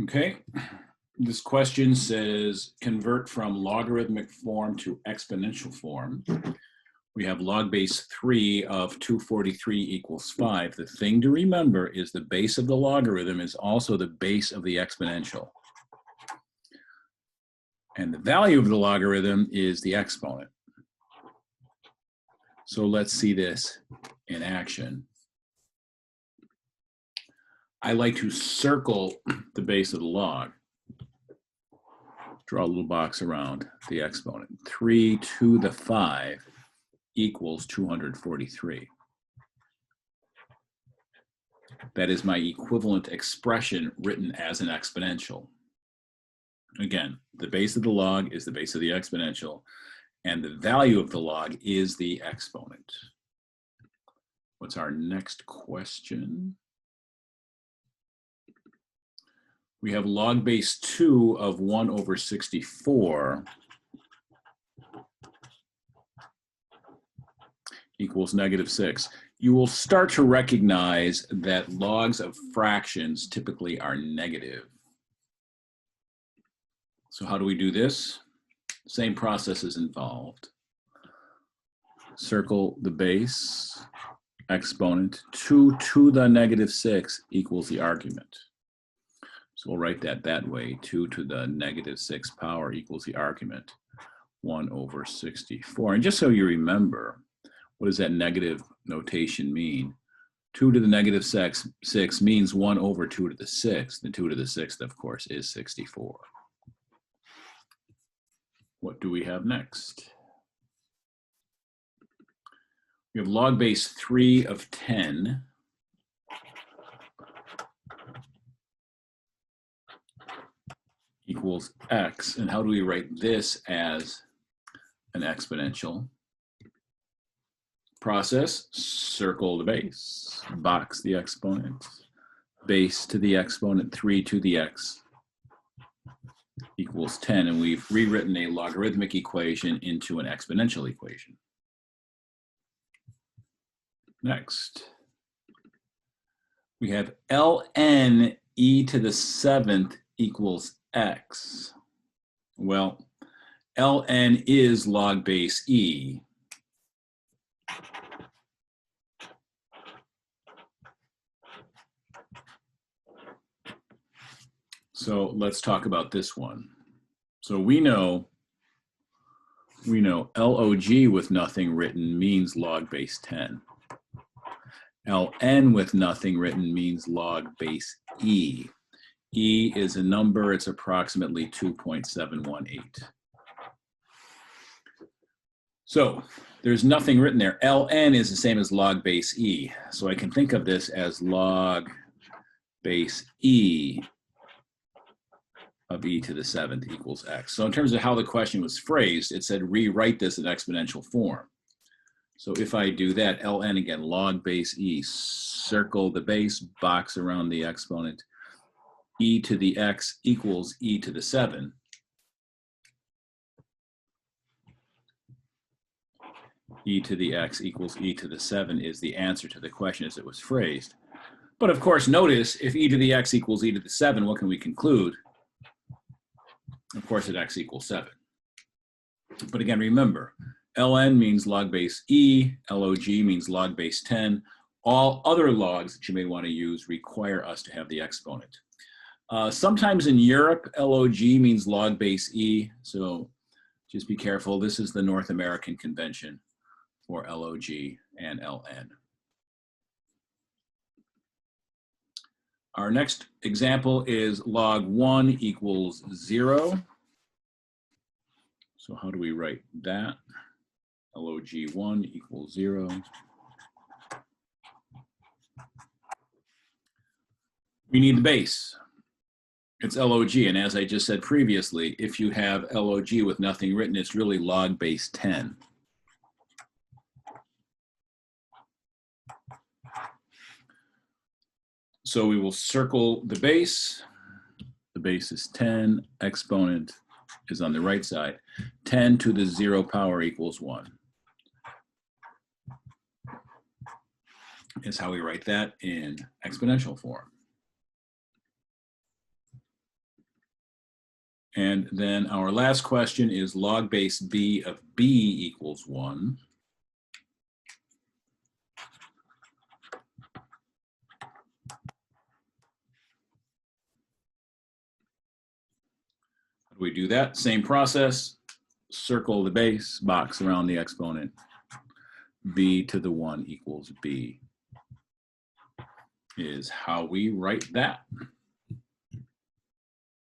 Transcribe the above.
Okay, this question says convert from logarithmic form to exponential form. We have log base 3 of 243 equals 5. The thing to remember is the base of the logarithm is also the base of the exponential. And the value of the logarithm is the exponent. So let's see this in action. I like to circle the base of the log. Draw a little box around the exponent. 3 to the 5 equals 243. That is my equivalent expression written as an exponential. Again, the base of the log is the base of the exponential, and the value of the log is the exponent. What's our next question? We have log base 2 of 1 over 64 equals -6. You will start to recognize that logs of fractions typically are negative. So how do we do this? Same process is involved. Circle the base, exponent, 2 to the -6 equals the argument. So we'll write that way, 2 to the -6 power equals the argument, 1 over 64. And just so you remember, what does that negative notation mean? 2 to the -6 means 1 over 2 to the 6th. The 2 to the 6th, of course, is 64. What do we have next? We have log base 3 of 10 equals x. And how do we write this as an exponential? Process, circle the base, box the exponent, base to the exponent, 3 to the x equals 10. And we've rewritten a logarithmic equation into an exponential equation. Next, we have ln e to the 7th equals x. Well, ln is log base e. So let's talk about this one. So we know log with nothing written means log base 10. ln with nothing written means log base e. E is a number, it's approximately 2.718. So there's nothing written there. ln is the same as log base e. So I can think of this as log base e of e to the 7th equals x. So in terms of how the question was phrased, it said rewrite this in exponential form. So if I do that, ln again, log base e, circle the base, box around the exponent, e to the x equals e to the 7. E to the x equals e to the 7 is the answer to the question as it was phrased. But of course, notice if e to the x equals e to the 7, what can we conclude? Of course, that x equals 7. But again, remember, ln means log base e, log means log base 10. All other logs that you may want to use require us to have the exponent. Sometimes in Europe, log means log base e, so just be careful. This is the North American convention for log and ln. Our next example is log 1 equals 0. So how do we write that? Log 1 equals 0. We need the base. It's log, and as I just said previously, if you have log with nothing written, it's really log base 10. So we will circle the base. The base is 10, exponent is on the right side. 10 to the 0 power equals 1. Is how we write that in exponential form. And then our last question is log base b of b equals 1. How do we do that? Same process. Circle the base, box around the exponent. B to the 1 equals b is how we write that.